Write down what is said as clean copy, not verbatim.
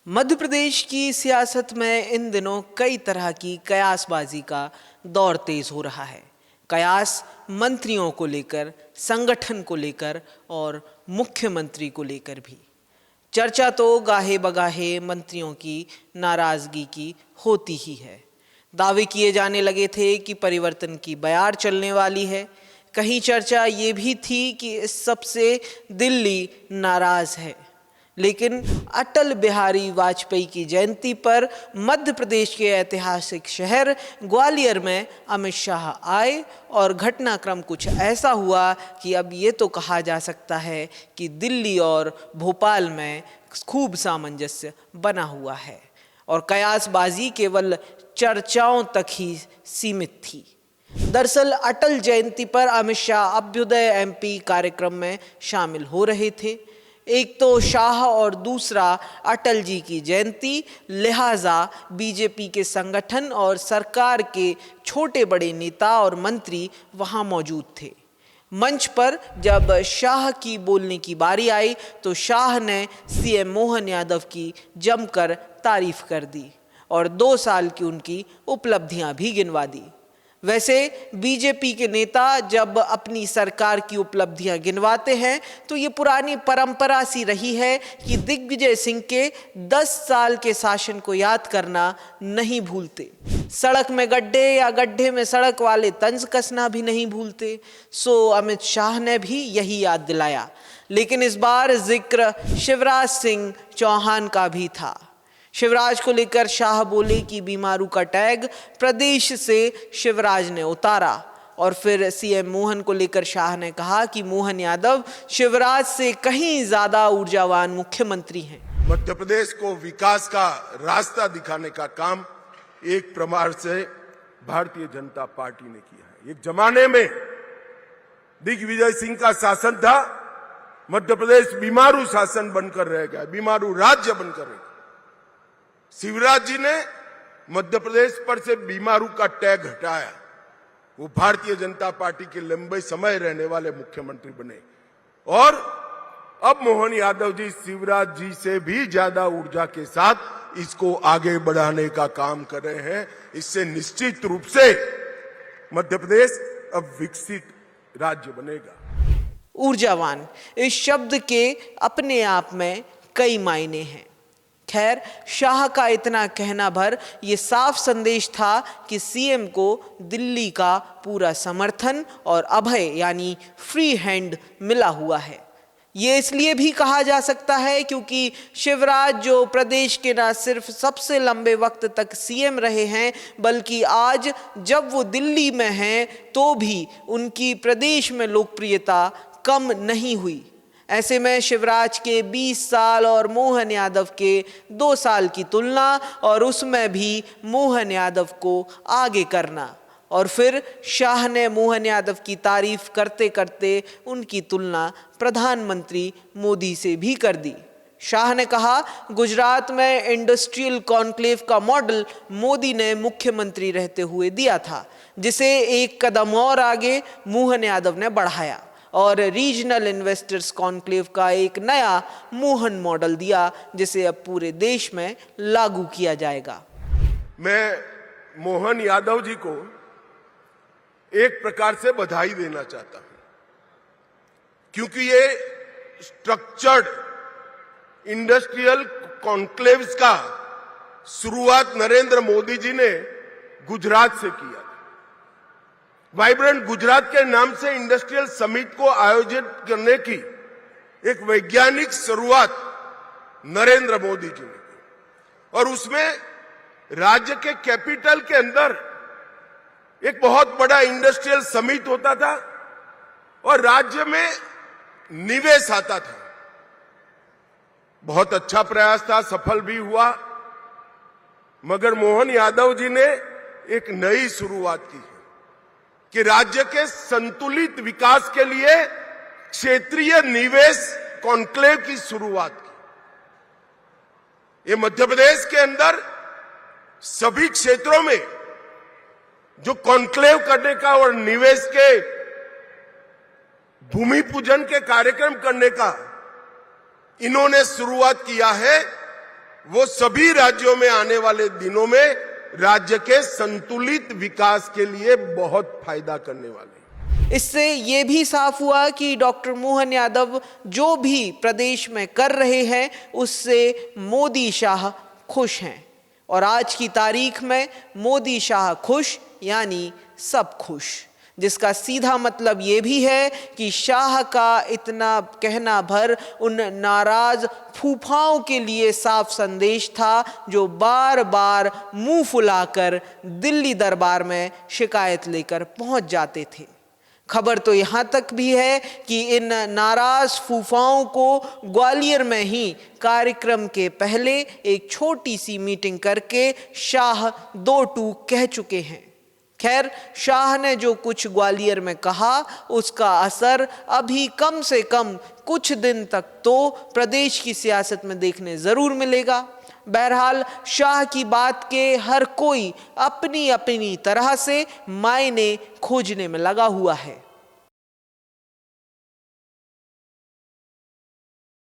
मध्य प्रदेश की सियासत में इन दिनों कई तरह की कयासबाजी का दौर तेज हो रहा है। कयास मंत्रियों को लेकर, संगठन को लेकर और मुख्यमंत्री को लेकर भी। चर्चा तो गाहे बगाहे मंत्रियों की नाराजगी की होती ही है। दावे किए जाने लगे थे कि परिवर्तन की बयार चलने वाली है। कहीं चर्चा ये भी थी कि इस सबसे दिल्ली नाराज है। लेकिन अटल बिहारी वाजपेयी की जयंती पर मध्य प्रदेश के ऐतिहासिक शहर ग्वालियर में अमित शाह आए और घटनाक्रम कुछ ऐसा हुआ कि अब ये तो कहा जा सकता है कि दिल्ली और भोपाल में खूब सामंजस्य बना हुआ है और कयासबाजी केवल चर्चाओं तक ही सीमित थी। दरअसल अटल जयंती पर अमित शाह अभ्युदय एमपी कार्यक्रम में शामिल हो रहे थे। एक तो शाह और दूसरा अटल जी की जयंती, लिहाजा बीजेपी के संगठन और सरकार के छोटे बड़े नेता और मंत्री वहां मौजूद थे। मंच पर जब शाह की बोलने की बारी आई तो शाह ने सीएम मोहन यादव की जमकर तारीफ कर दी और 2 साल की उनकी उपलब्धियां भी गिनवा दी। वैसे बीजेपी के नेता जब अपनी सरकार की उपलब्धियां गिनवाते हैं तो ये पुरानी परंपरा सी रही है कि दिग्विजय सिंह के 10 साल के शासन को याद करना नहीं भूलते। सड़क में गड्ढे या गड्ढे में सड़क वाले तंज कसना भी नहीं भूलते। सो अमित शाह ने भी यही याद दिलाया। लेकिन इस बार जिक्र शिवराज सिंह चौहान का भी था। शिवराज को लेकर शाह बोले कि बीमारू का टैग प्रदेश से शिवराज ने उतारा और फिर सीएम मोहन को लेकर शाह ने कहा कि मोहन यादव शिवराज से कहीं ज्यादा ऊर्जावान मुख्यमंत्री हैं। मध्य प्रदेश को विकास का रास्ता दिखाने का काम एक प्रकार से भारतीय जनता पार्टी ने किया है। एक जमाने में दिग्विजय सिंह का शासन था, मध्य प्रदेश बीमारू शासन बनकर रह गया, बीमारू राज्य बनकर रह गया। शिवराज जी ने मध्य प्रदेश पर से बीमारू का टैग हटाया, वो भारतीय जनता पार्टी के लंबे समय रहने वाले मुख्यमंत्री बने और अब मोहन यादव जी शिवराज जी से भी ज्यादा ऊर्जा के साथ इसको आगे बढ़ाने का काम कर रहे हैं। इससे निश्चित रूप से मध्य प्रदेश अब विकसित राज्य बनेगा। ऊर्जावान इस शब्द के अपने आप में कई मायने हैं। खैर, शाह का इतना कहना भर ये साफ संदेश था कि सीएम को दिल्ली का पूरा समर्थन और अभय यानी फ्री हैंड मिला हुआ है। ये इसलिए भी कहा जा सकता है क्योंकि शिवराज जो प्रदेश के न सिर्फ सबसे लंबे वक्त तक सीएम रहे हैं बल्कि आज जब वो दिल्ली में हैं तो भी उनकी प्रदेश में लोकप्रियता कम नहीं हुई। ऐसे में शिवराज के 20 साल और मोहन यादव के 2 साल की तुलना और उसमें भी मोहन यादव को आगे करना और फिर शाह ने मोहन यादव की तारीफ करते करते उनकी तुलना प्रधानमंत्री मोदी से भी कर दी। शाह ने कहा, गुजरात में इंडस्ट्रियल कॉन्क्लेव का मॉडल मोदी ने मुख्यमंत्री रहते हुए दिया था, जिसे एक कदम और आगे मोहन यादव ने बढ़ाया और रीजनल इन्वेस्टर्स कॉन्क्लेव का एक नया मोहन मॉडल दिया जिसे अब पूरे देश में लागू किया जाएगा। मैं मोहन यादव जी को एक प्रकार से बधाई देना चाहता हूं क्योंकि ये स्ट्रक्चर्ड इंडस्ट्रियल कॉन्क्लेव्स का शुरुआत नरेंद्र मोदी जी ने गुजरात से किया। वाइब्रेंट गुजरात के नाम से इंडस्ट्रियल समिट को आयोजित करने की एक वैज्ञानिक शुरुआत नरेंद्र मोदी जी ने की और उसमें राज्य के कैपिटल के अंदर एक बहुत बड़ा इंडस्ट्रियल समिट होता था और राज्य में निवेश आता था। बहुत अच्छा प्रयास था, सफल भी हुआ, मगर मोहन यादव जी ने एक नई शुरुआत की कि राज्य के संतुलित विकास के लिए क्षेत्रीय निवेश कॉन्क्लेव की शुरुआत की। ये मध्य प्रदेश के अंदर सभी क्षेत्रों में जो कॉन्क्लेव करने का और निवेश के भूमि पूजन के कार्यक्रम करने का इन्होंने शुरुआत किया है वो सभी राज्यों में आने वाले दिनों में राज्य के संतुलित विकास के लिए बहुत फायदा करने वाले हैं। इससे ये भी साफ हुआ कि डॉक्टर मोहन यादव जो भी प्रदेश में कर रहे हैं उससे मोदी शाह खुश हैं, और आज की तारीख में मोदी शाह खुश यानी सब खुश, जिसका सीधा मतलब ये भी है कि शाह का इतना कहना भर उन नाराज फूफाओं के लिए साफ संदेश था जो बार बार मुंह फुलाकर दिल्ली दरबार में शिकायत लेकर पहुंच जाते थे। खबर तो यहाँ तक भी है कि इन नाराज फूफाओं को ग्वालियर में ही कार्यक्रम के पहले एक छोटी सी मीटिंग करके शाह दो टूक कह चुके हैं। खैर, शाह ने जो कुछ ग्वालियर में कहा उसका असर अभी कम से कम कुछ दिन तक तो प्रदेश की सियासत में देखने जरूर मिलेगा। बहरहाल शाह की बात के हर कोई अपनी अपनी तरह से मायने खोजने में लगा हुआ है।